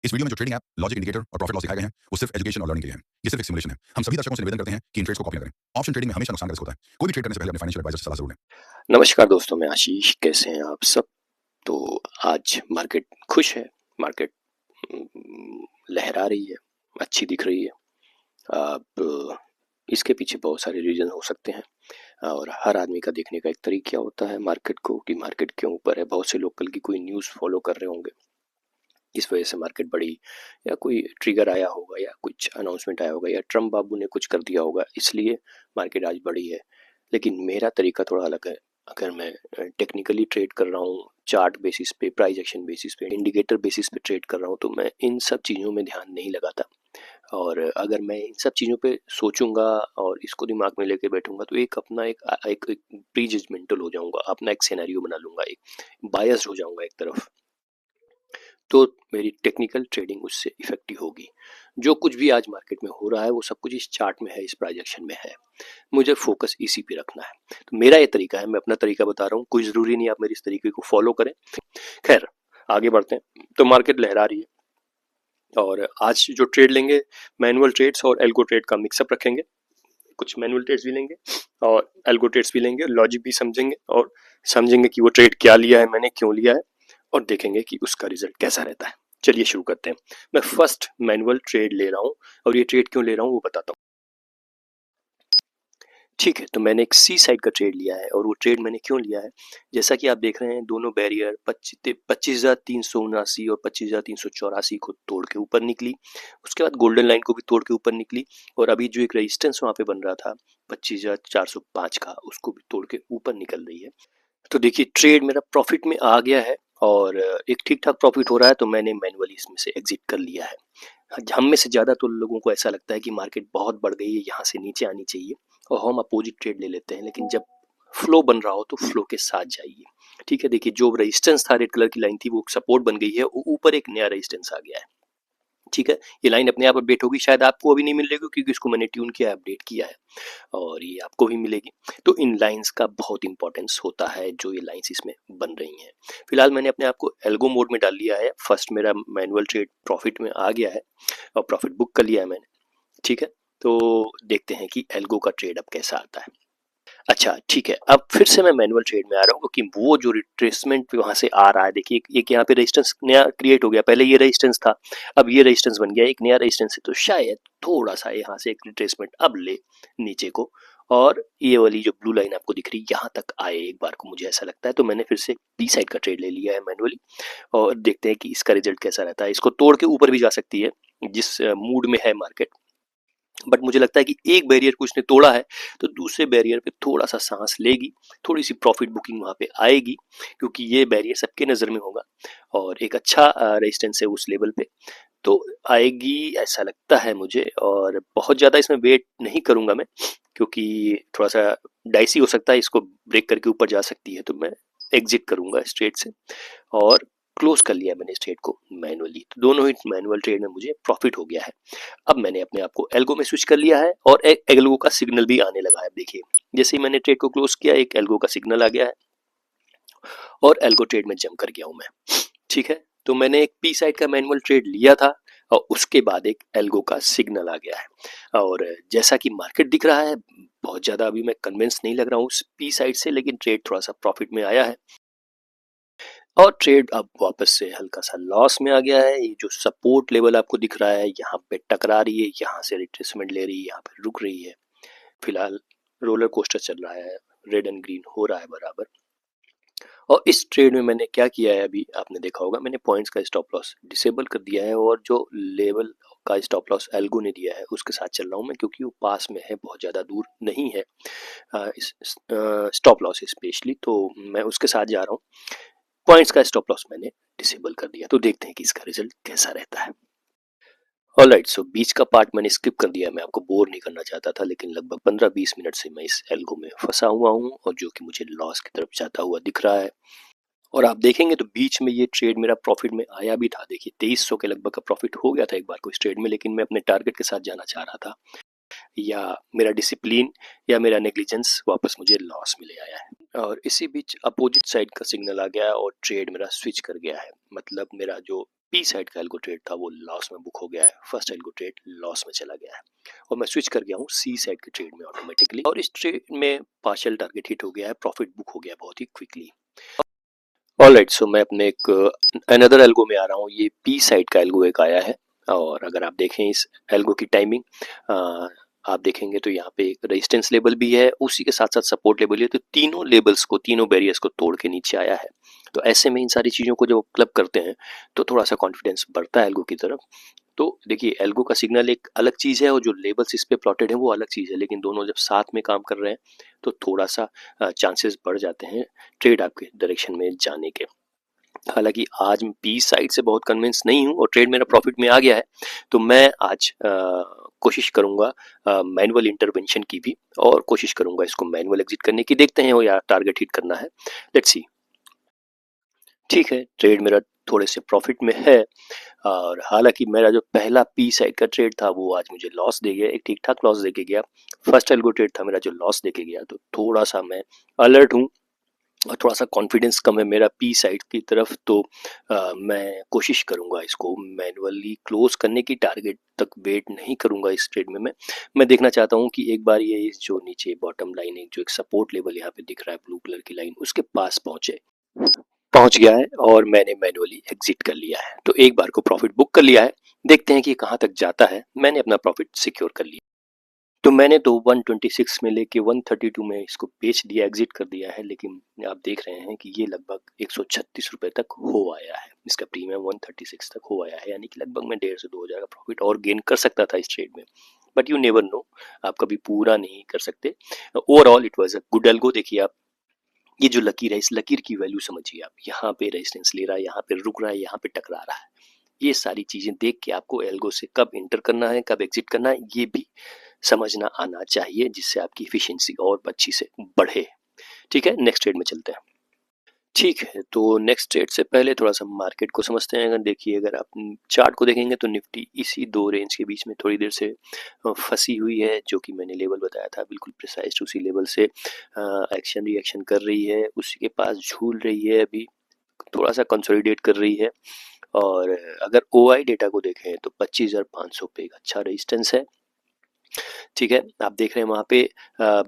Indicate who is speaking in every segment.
Speaker 1: इस वीडियो में जो ट्रेडिंग ऐप, लॉजिक इंडिकेटर और प्रॉफिट लॉस दिखाए गए हैं, वो सिर्फ एजुकेशन और लर्निंग के लिए हैं। ये सिर्फ एक सिमुलेशन है। हम सभी दर्शकों से निवेदन करते हैं कि इन ट्रेड्स को कॉपी न करें। ऑप्शन ट्रेडिंग में हमेशा नुकसान का रिस्क होता है। कोई भी ट्रेड करने से पहले अपने फाइनेंशियल एडवाइजर से सलाह जरूर लें।
Speaker 2: नमस्कार दोस्तों, मैं आशीष। कैसे हैं आप सब? तो आज मार्केट खुश है, मार्केट लहरा रही है, अच्छी दिख रही है। अब इसके पीछे बहुत सारे रीजन हो सकते हैं और हर आदमी का देखने का एक तरीका होता है मार्केट को कि मार्केट क्यों ऊपर है। बहुत से लोग कल की कोई न्यूज़ फॉलो कर रहे होंगे, इस वजह से मार्केट बढ़ी, या कोई ट्रिगर आया होगा, या कुछ अनाउंसमेंट आया होगा, या ट्रम्प बाबू ने कुछ कर दिया होगा, इसलिए मार्केट आज बढ़ी है। लेकिन मेरा तरीका थोड़ा अलग है। अगर मैं टेक्निकली ट्रेड कर रहा हूँ, चार्ट बेसिस पे, प्राइस एक्शन बेसिस पे, इंडिकेटर बेसिस पे ट्रेड कर रहा हूँ, तो मैं इन सब चीज़ों में ध्यान नहीं लगाता। और अगर मैं इन सब चीज़ों पे सोचूंगा और इसको दिमाग में लेके बैठूंगा तो एक अपना एक प्री जजमेंटल हो जाऊंगा, अपना एक सिनेरियो बना लूंगा, एक बायस्ड हो जाऊंगा एक तरफ, तो मेरी टेक्निकल ट्रेडिंग उससे इफेक्टिव होगी। जो कुछ भी आज मार्केट में हो रहा है वो सब कुछ इस चार्ट में है, इस प्राइजेक्शन में है, मुझे फोकस इसी पे रखना है। तो मेरा ये तरीका है, मैं अपना तरीका बता रहा हूँ, कोई ज़रूरी नहीं आप मेरे इस तरीके को फॉलो करें। खैर, आगे बढ़ते हैं। तो मार्केट लहरा रही है और आज जो ट्रेड लेंगे, मैनुअल ट्रेड्स और एल्गो ट्रेड का मिक्सअप रखेंगे। कुछ मैनुअल ट्रेड्स भी लेंगे और एल्गो ट्रेड्स भी लेंगे, लॉजिक भी समझेंगे और समझेंगे कि वो ट्रेड क्या लिया है मैंने, क्यों लिया है, और देखेंगे कि उसका रिजल्ट कैसा रहता है। चलिए शुरू करते हैं। मैं फर्स्ट मैनुअल ट्रेड ले रहा हूँ और ये ट्रेड क्यों ले रहा हूँ वो बताता हूँ। ठीक है, तो मैंने एक सी साइड का ट्रेड लिया है और वो ट्रेड मैंने क्यों लिया है, जैसा कि आप देख रहे हैं दोनों बैरियर 25,379 और 25,384 को तोड़ के ऊपर निकली। उसके बाद गोल्डन लाइन को भी तोड़ के ऊपर निकली और अभी जो एक रेजिस्टेंस वहाँ पे बन रहा था 25,405 का, उसको भी तोड़ के ऊपर निकल रही है। तो देखिए, ट्रेड मेरा प्रॉफिट में आ गया है और एक ठीक ठाक प्रॉफिट हो रहा है, तो मैंने मैनुअली इसमें से एग्जिट कर लिया है। हम में से ज़्यादा तो लोगों को ऐसा लगता है कि मार्केट बहुत बढ़ गई है, यहाँ से नीचे आनी चाहिए, और हम अपोजिट ट्रेड ले लेते हैं। लेकिन जब फ्लो बन रहा हो तो फ्लो के साथ जाइए। ठीक है, देखिए जो रेजिस्टेंस था, रेड कलर की लाइन थी, वो सपोर्ट बन गई है, ऊपर एक नया रेजिस्टेंस आ गया है। ठीक है, ये लाइन अपने आप अपडेट होगी, शायद आपको अभी नहीं मिलेगी क्योंकि इसको मैंने ट्यून किया है, अपडेट किया है, और ये आपको भी मिलेगी। तो इन लाइंस का बहुत इंपॉर्टेंस होता है, जो ये लाइंस इसमें बन रही हैं। फिलहाल मैंने अपने आप को एल्गो मोड में डाल लिया है। फर्स्ट मेरा मैनुअल ट्रेड प्रॉफिट में आ गया है और प्रॉफिट बुक कर लिया है मैंने। ठीक है, तो देखते हैं कि एल्गो का ट्रेड अब कैसा आता है। अच्छा ठीक है, अब फिर से मैं मैनुअल ट्रेड में आ रहा हूँ क्योंकि वो जो रिट्रेसमेंट वहां से आ रहा है, देखिए एक यहाँ पे रेजिस्टेंस नया क्रिएट हो गया। पहले ये रेजिस्टेंस था, अब ये रेजिस्टेंस बन गया, एक नया रेजिस्टेंस है, तो शायद थोड़ा सा यहाँ से एक रिट्रेसमेंट अब ले नीचे को, और ये वाली जो ब्लू लाइन आपको दिख रही है यहाँ तक आए एक बार को, मुझे ऐसा लगता है। तो मैंने फिर से बी साइड का ट्रेड ले लिया है मैनुअली, और देखते हैं कि इसका रिजल्ट कैसा रहता है। इसको तोड़ के ऊपर भी जा सकती है जिस मूड में है मार्केट, बट मुझे लगता है कि एक बैरियर को इसने तोड़ा है तो दूसरे बैरियर पे थोड़ा सा सांस लेगी, थोड़ी सी प्रॉफिट बुकिंग वहां पे आएगी, क्योंकि ये बैरियर सबके नज़र में होगा और एक अच्छा रेजिस्टेंस है उस लेवल पे, तो आएगी ऐसा लगता है मुझे। और बहुत ज़्यादा इसमें वेट नहीं करूंगा मैं, क्योंकि थोड़ा सा डाइसी हो सकता है, इसको ब्रेक करके ऊपर जा सकती है, तो मैं एग्जिट करूंगा इस ट्रेड से, और क्लोज कर लिया मैंने इस ट्रेड को मैनुअली। तो दोनों ही मैनुअल ट्रेड में मुझे प्रॉफिट हो गया है। अब मैंने अपने आप को एल्गो में स्विच कर लिया है और एक एल्गो का सिग्नल भी आने लगा है। देखिए, जैसे ही मैंने ट्रेड को क्लोज किया, एक एल्गो का सिग्नल आ गया है और एल्गो ट्रेड में जंप कर गया हूं मैं। ठीक है, तो मैंने एक पी साइड का मैनुअल ट्रेड लिया था और उसके बाद एक एल्गो का सिग्नल आ गया है, और जैसा कि मार्केट दिख रहा है, बहुत ज़्यादा अभी मैं कन्विंस नहीं लग रहा हूँ उस पी साइड से, लेकिन ट्रेड थोड़ा सा प्रॉफिट में आया है और ट्रेड अब वापस से हल्का सा लॉस में आ गया है। ये जो सपोर्ट लेवल आपको दिख रहा है, यहाँ पे टकरा रही है, यहाँ से रिट्रेसमेंट ले रही है, यहाँ पे रुक रही है। फिलहाल रोलर कोस्टर चल रहा है, रेड एंड ग्रीन हो रहा है बराबर। और इस ट्रेड में मैंने क्या किया है, अभी आपने देखा होगा, मैंने पॉइंट्स का स्टॉप लॉस डिसेबल कर दिया है और जो लेवल का स्टॉप लॉस एल्गो ने दिया है उसके साथ चल रहा हूँ मैं, क्योंकि वो पास में है, बहुत ज़्यादा दूर नहीं है इस स्टॉप लॉस स्पेशली, तो मैं उसके साथ जा रहा हूँ। पॉइंट्स का स्टॉप लॉस मैंने डिसेबल कर दिया, तो देखते हैं कि इसका रिजल्ट कैसा रहता है। ऑलराइट, सो बीच का पार्ट मैंने स्किप कर दिया, मैं आपको बोर नहीं करना चाहता था, लेकिन लगभग 15-20 मिनट से मैं इस एल्गो में फंसा हुआ हूँ और जो कि मुझे लॉस की तरफ जाता हुआ दिख रहा है। और आप देखेंगे तो बीच में ये ट्रेड मेरा प्रॉफिट में आया भी था। देखिए 2300 के लगभग का प्रॉफिट हो गया था एक बार को इस ट्रेड में, लेकिन मैं अपने टारगेट के साथ जाना चाह रहा था, या मेरा डिसिप्लिन या मेरा नेग्लिजेंस वापस मुझे लॉस में ले आया है। और इसी बीच अपोजिट साइड का सिग्नल आ गया और ट्रेड मेरा स्विच कर गया है, मतलब मेरा जो पी साइड का एल्गो ट्रेड था वो लॉस में बुक हो गया है, फर्स्ट एल्गो ट्रेड लॉस में चला गया है और मैं स्विच कर गया हूँ सी साइड के ट्रेड में ऑटोमेटिकली, और इस ट्रेड में पार्शियल टारगेट हिट हो गया है, प्रॉफिट बुक हो गया बहुत ही क्विकली। ऑलराइट, सो मैं अपने एक अनदर एल्गो में आ रहा हूँ। ये पी साइड का एल्गो एक आया है और अगर आप देखें इस एल्गो की टाइमिंग आप देखेंगे तो यहाँ पे एक रेजिस्टेंस लेवल भी है, उसी के साथ साथ सपोर्ट लेवल है, तो तीनों लेवल्स को, तीनों बैरियर्स को तोड़ के नीचे आया है। तो ऐसे में इन सारी चीज़ों को जब क्लब करते हैं तो थोड़ा सा कॉन्फिडेंस बढ़ता है एल्गो की तरफ। तो देखिए एल्गो का सिग्नल एक अलग चीज़ है और जो लेवल्स इस पे प्लॉटेड है वो अलग चीज़ है, लेकिन दोनों जब साथ में काम कर रहे हैं तो थोड़ा सा चांसेस बढ़ जाते हैं ट्रेड आपके डायरेक्शन में जाने के। हालांकि आज मैं पी साइड से बहुत कन्विंस नहीं हूँ और ट्रेड मेरा प्रॉफिट में आ गया है, तो मैं आज कोशिश करूंगा मैनुअल इंटरवेंशन की भी, और कोशिश करूंगा इसको मैनुअल एग्जिट करने की। देखते हैं वो या टारगेट हिट करना है, लेट्स सी। ठीक है, ट्रेड मेरा थोड़े से प्रॉफिट में है और हालांकि मेरा जो पहला पी साइड का ट्रेड था वो आज मुझे लॉस दे गया, एक ठीक ठाक लॉस दे के गया। फर्स्ट एल्गो ट्रेड था मेरा जो लॉस दे के गया, तो थोड़ा सा मैं अलर्ट हूँ और थोड़ा सा कॉन्फिडेंस कम है मेरा पी साइड की तरफ, तो मैं कोशिश करूंगा इसको मैनुअली क्लोज करने की, टारगेट तक वेट नहीं करूंगा इस ट्रेड में। मैं देखना चाहता हूं कि एक बार ये इस जो नीचे बॉटम लाइन, एक जो एक सपोर्ट लेवल यहाँ पे दिख रहा है ब्लू कलर की लाइन, उसके पास पहुंच गया है और मैंने मैनुअली एग्जिट कर लिया है। तो एक बार को प्रॉफिट बुक कर लिया है, देखते हैं कि कहाँ तक जाता है। मैंने अपना प्रॉफिट सिक्योर कर लिया, तो मैंने तो 126 में लेके 132 में इसको बेच दिया, एग्जिट कर दिया है। लेकिन आप देख रहे हैं कि ये लगभग 136 रुपए तक हो आया है, इसका प्रीमियम 136 तक हो आया है, यानी कि लगभग मैं 1.5 से 2 हज़ार का प्रॉफिट और गेन कर सकता था इस ट्रेड में, बट यू नेवर नो, आप कभी पूरा नहीं कर सकते। Overall it was a good algo. देखिए आप ये जो लकीर है, इस लकीर की वैल्यू समझिए आप, यहाँ पे रेजिस्टेंस ले रहा है, यहाँ पे रुक रहा है, यहाँ पे टकरा रहा है। ये सारी चीजें देख के आपको एल्गो से कब इंटर करना है, कब एग्जिट करना है, ये भी समझना आना चाहिए, जिससे आपकी इफिशिएंसी और अच्छी से बढ़े। ठीक है, नेक्स्ट ट्रेड में चलते हैं। ठीक है, तो नेक्स्ट ट्रेड से पहले थोड़ा सा मार्केट को समझते हैं। अगर देखिए, अगर आप चार्ट को देखेंगे तो निफ्टी इसी दो रेंज के बीच में थोड़ी देर से फंसी हुई है, जो कि मैंने लेवल बताया था बिल्कुल प्रिसाइज उसी लेवल से एक्शन रिएक्शन कर रही है, उसी के पास झूल रही है, अभी थोड़ा सा कंसोलिडेट कर रही है। और अगर ओआई डेटा को देखें तो 25,500 पे एक अच्छा रेजिस्टेंस है। ठीक है, आप देख रहे हैं वहाँ पे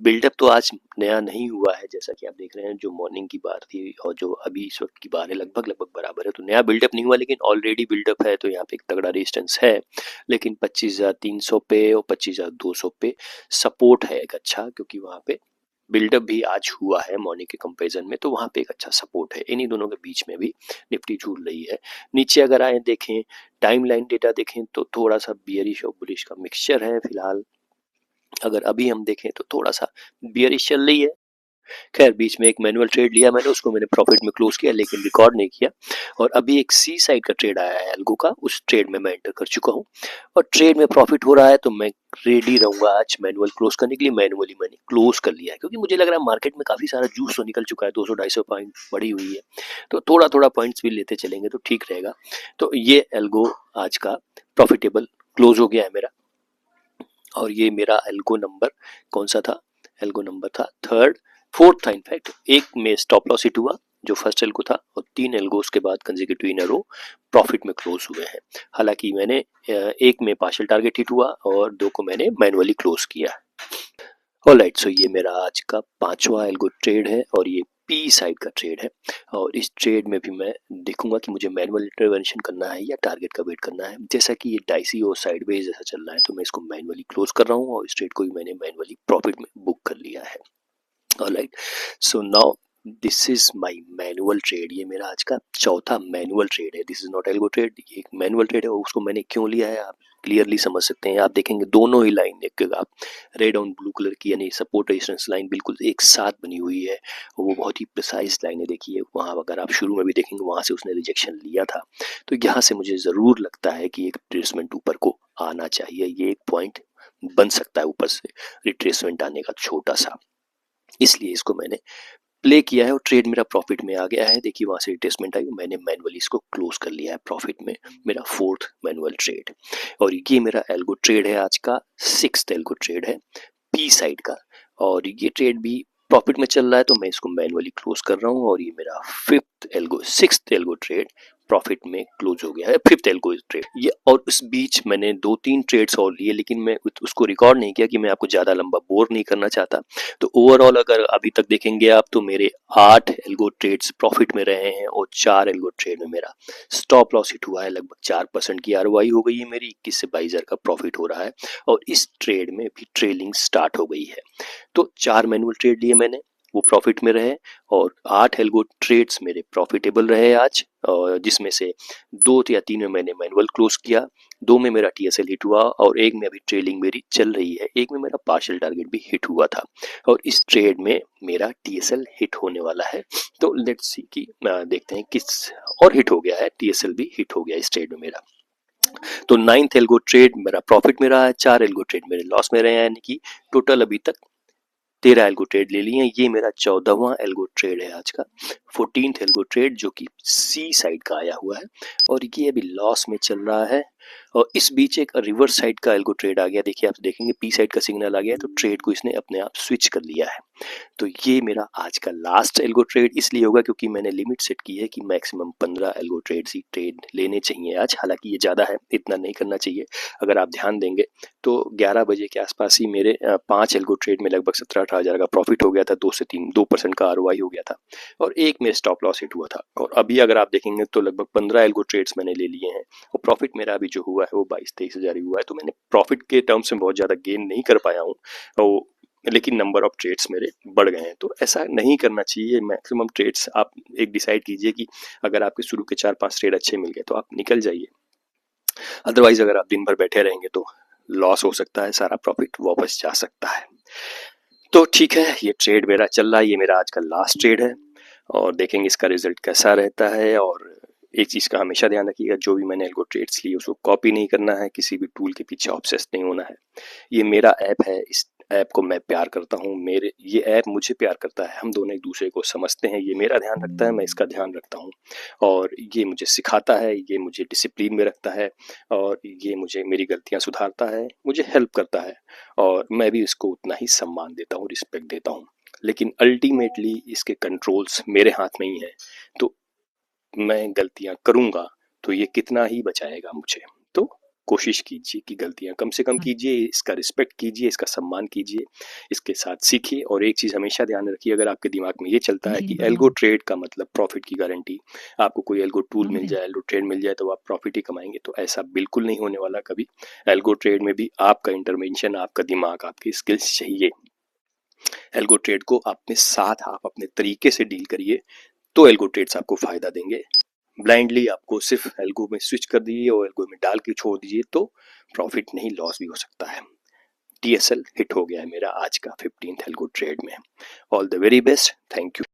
Speaker 2: बिल्डअप तो आज नया नहीं हुआ है, जैसा कि आप देख रहे हैं जो मॉर्निंग की बार थी और जो अभी इस वक्त की बार है लगभग बराबर है, तो नया बिल्डअप नहीं हुआ, लेकिन ऑलरेडी बिल्डअप है, तो यहाँ पे एक तगड़ा रेजिस्टेंस है। लेकिन 25,300 पे और 25,200 पे सपोर्ट है एक अच्छा, क्योंकि वहाँ पे बिल्डअप भी आज हुआ है मॉर्निंग के कंपैरिजन में, तो वहाँ पे एक अच्छा सपोर्ट है। इन्हीं दोनों के बीच में भी निफ्टी झूल रही है। नीचे अगर आए देखें, टाइम लाइन डेटा देखें तो थोड़ा सा बियरिश और बुलिश का मिक्सचर है फिलहाल। अगर अभी हम देखें तो थोड़ा सा बियरिश चल रही है। खैर, बीच में एक मैनुअल ट्रेड लिया मैंने, उसको मैंने प्रॉफिट में क्लोज किया लेकिन रिकॉर्ड नहीं किया। और अभी एक सी साइड का ट्रेड आया है एल्गो का, उस ट्रेड में मैं एंटर कर चुका हूँ और ट्रेड में प्रॉफिट हो रहा है, तो मैं रेडी रहूंगा आज मैनुअल क्लोज करने के लिए। मैनुअली मैंने क्लोज कर लिया है, क्योंकि मुझे लग रहा है मार्केट में काफी सारा जूस तो निकल चुका है, 200-250 पॉइंट बढ़ी हुई है, तो थोड़ा थोड़ा पॉइंट्स भी लेते चलेंगे तो ठीक रहेगा। तो ये एल्गो आज का प्रॉफिटेबल क्लोज हो गया है मेरा। और ये मेरा एल्गो नंबर कौन सा था? एल्गो नंबर था फोर्थ था इनफैक्ट। एक में स्टॉप लॉस हिट हुआ जो फर्स्ट एल्गो था, और 3 एल्गोस के बाद कंसेक्यूटिव इन अ रो प्रॉफिट में क्लोज हुए हैं। हालांकि मैंने एक में पार्शियल टारगेट हिट हुआ और 2 को मैंने मैनुअली क्लोज किया। ऑलराइट, सो ये मेरा आज का 5वां एल्गो ट्रेड है और ये पी साइड का ट्रेड है। और इस ट्रेड में भी मैं देखूंगा कि मुझे मैनुअल इंटरवेंशन करना है या टारगेट का वेट करना है। जैसा कि ये डाइसी और साइडवेज जैसा चल रहा है, तो मैं इसको मैनुअली क्लोज कर रहा हूँ और इस ट्रेड को भी मैंने मैनुअली प्रॉफिट में बुक कर लिया है। Alright, so now this is my manual trade. ये मेरा आज का चौथा मैनुअल ट्रेड है। This is not algo trade, ये एक मैनुअल ट्रेड है। और उसको मैंने क्यों लिया है आप क्लियरली समझ सकते हैं। आप देखेंगे दोनों ही लाइन एक आप रेड और ब्लू कलर की, यानी सपोर्ट रेजिस्टेंस लाइन बिल्कुल एक साथ बनी हुई है और वो बहुत ही प्रिसाइज लाइन है। देखिए वहाँ अगर आप शुरू में भी देखेंगे वहाँ से उसने रिजेक्शन लिया था, तो यहाँ से मुझे ज़रूर लगता है कि एक रिट्रेसमेंट ऊपर को आना चाहिए। ये एक पॉइंट बन सकता है ऊपर से रिट्रेसमेंट आने का छोटा सा, इसलिए इसको मैंने प्ले किया है और ट्रेड मेरा प्रॉफिट में आ गया है। देखिए वहां से रिट्रेसमेंट आई, मैंने मैनुअली इसको क्लोज कर लिया है प्रॉफिट में, मेरा 4th मैनुअल ट्रेड। और ये मेरा एल्गो ट्रेड है आज का, 6th एल्गो ट्रेड है पी साइड का, और ये ट्रेड भी प्रॉफिट में चल रहा है, तो मैं इसको मैनुअली क्लोज कर रहा हूँ। और ये मेरा 6th एल्गो ट्रेड प्रॉफिट में क्लोज हो गया है, 5th एल्गो ट्रेड ये। और उस बीच मैंने 2-3 ट्रेड्स और लिए, लेकिन मैं उसको रिकॉर्ड नहीं किया कि मैं आपको ज़्यादा लंबा बोर नहीं करना चाहता। तो ओवरऑल अगर अभी तक देखेंगे आप तो मेरे 8 एल्गो ट्रेड्स प्रॉफिट में रहे हैं और 4 एल्गो ट्रेड में मेरा स्टॉप लॉस हिट हुआ है। लगभग 4% की आरओआई हो गई है मेरी, 21 से 22 हज़ार का प्रॉफिट हो रहा है और इस ट्रेड में भी ट्रेलिंग स्टार्ट हो गई है। तो 4 मैनुअल ट्रेड लिए मैंने, वो प्रॉफिट में रहे और 8 एल्गो ट्रेड्स मेरे प्रॉफिटेबल रहे आज, जिसमें से 2 या 3 में मैंने मैनुअल क्लोज किया, 2 में मेरा टीएसएल हिट हुआ और एक में अभी ट्रेलिंग मेरी चल रही है, एक में मेरा पार्शियल टारगेट भी हिट हुआ था और इस ट्रेड में मेरा टीएसएल हिट होने वाला है। तो लेट्स सी कि देखते हैं किस और हिट हो गया है, टीएसएल भी हिट हो गया इस ट्रेड में मेरा। तो 9th एल्गो ट्रेड मेरा प्रॉफिट में रहा है, 4 एल्गो ट्रेड मेरे लॉस में रहे हैं, यानी कि टोटल अभी तक 13 एल्गो ट्रेड ले लिए हैं। ये मेरा 14वां एल्गो ट्रेड है आज का, 14th एल्गो ट्रेड जो कि सी साइड का आया हुआ है और ये अभी लॉस में चल रहा है। और इस बीच एक रिवर्स साइड का एल्गो ट्रेड आ गया, देखिए आप देखेंगे पी साइड का सिग्नल आ गया है, तो ट्रेड को इसने अपने आप स्विच कर लिया है। तो ये मेरा आज का लास्ट एल्गो ट्रेड इसलिए होगा क्योंकि मैंने लिमिट सेट की है कि मैक्सिमम 15 एल्गो ट्रेड्स ही ट्रेड लेने चाहिए आज, हालांकि ये ज़्यादा है, इतना नहीं करना चाहिए। अगर आप ध्यान देंगे तो 11 बजे के आसपास ही मेरे 5 एल्गो ट्रेड में लगभग 17-18 हज़ार का प्रॉफिट हो गया था, 2% का आरओआई हो गया था और एक में स्टॉप लॉस हिट हुआ था। और अभी अगर आप देखेंगे तो लगभग 15 एल्गो ट्रेड्स मैंने ले लिए हैं और प्रॉफिट मेरा अभी जो हुआ है वो 22-23 हज़ार ही हुआ है। तो मैंने प्रॉफिट के टर्म्स में बहुत ज़्यादा गेन नहीं कर पाया हूँ, और लेकिन नंबर ऑफ ट्रेड्स मेरे बढ़ गए हैं। तो ऐसा नहीं करना चाहिए, मैक्सिमम ट्रेड्स आप एक डिसाइड कीजिए कि अगर आपके शुरू के 4-5 ट्रेड अच्छे मिल गए तो आप निकल जाइए, अदरवाइज अगर आप दिन भर बैठे रहेंगे तो लॉस हो सकता है, सारा प्रॉफिट वापस जा सकता है। तो ठीक है, ये ट्रेड मेरा चल रहा है, ये मेरा आज का लास्ट ट्रेड है और देखेंगे इसका रिजल्ट कैसा रहता है। और एक चीज़ का हमेशा ध्यान रखिएगा, जो भी मैंने एल्गो ट्रेड्स लिए उसको कॉपी नहीं करना है, किसी भी टूल के पीछे ऑब्सेस नहीं होना है। ये मेरा ऐप है, इस ऐप को मैं प्यार करता हूँ, मेरे ये ऐप मुझे प्यार करता है, हम दोनों एक दूसरे को समझते हैं, ये मेरा ध्यान रखता है, मैं इसका ध्यान रखता हूँ और ये मुझे सिखाता है, ये मुझे डिसिप्लिन में रखता है और ये मुझे मेरी गलतियाँ सुधारता है, मुझे हेल्प करता है और मैं भी इसको उतना ही सम्मान देता हूँ, रिस्पेक्ट देता हूँ। लेकिन अल्टीमेटली इसके कंट्रोल्स मेरे हाथ में ही है, तो मैं गलतियां करूंगा तो ये कितना ही बचाएगा मुझे। तो कोशिश कीजिए कि गलतियां कम से कम कीजिए, इसका रिस्पेक्ट कीजिए, इसका सम्मान कीजिए, इसके साथ सीखिए। और एक चीज़ हमेशा ध्यान रखिए, अगर आपके दिमाग में ये चलता है कि एल्गो ट्रेड का मतलब प्रॉफिट की गारंटी, आपको कोई एल्गो टूल मिल जाए, एल्गो ट्रेड मिल जाए तो आप प्रॉफिट ही कमाएंगे, तो ऐसा बिल्कुल नहीं होने वाला कभी। एल्गो ट्रेड में भी आपका इंटरवेंशन, आपका दिमाग, आपकी स्किल्स चाहिए। एल्गो ट्रेड को अपने साथ आप अपने तरीके से डील करिए, तो एल्गो ट्रेड्स आपको फायदा देंगे। ब्लाइंडली आपको सिर्फ एल्गो में स्विच कर दीजिए और एल्गो में डाल के छोड़ दीजिए तो प्रॉफिट नहीं लॉस भी हो सकता है। टीएसएल हिट हो गया है मेरा आज का 15th एल्गो ट्रेड में। All the very best, thank you.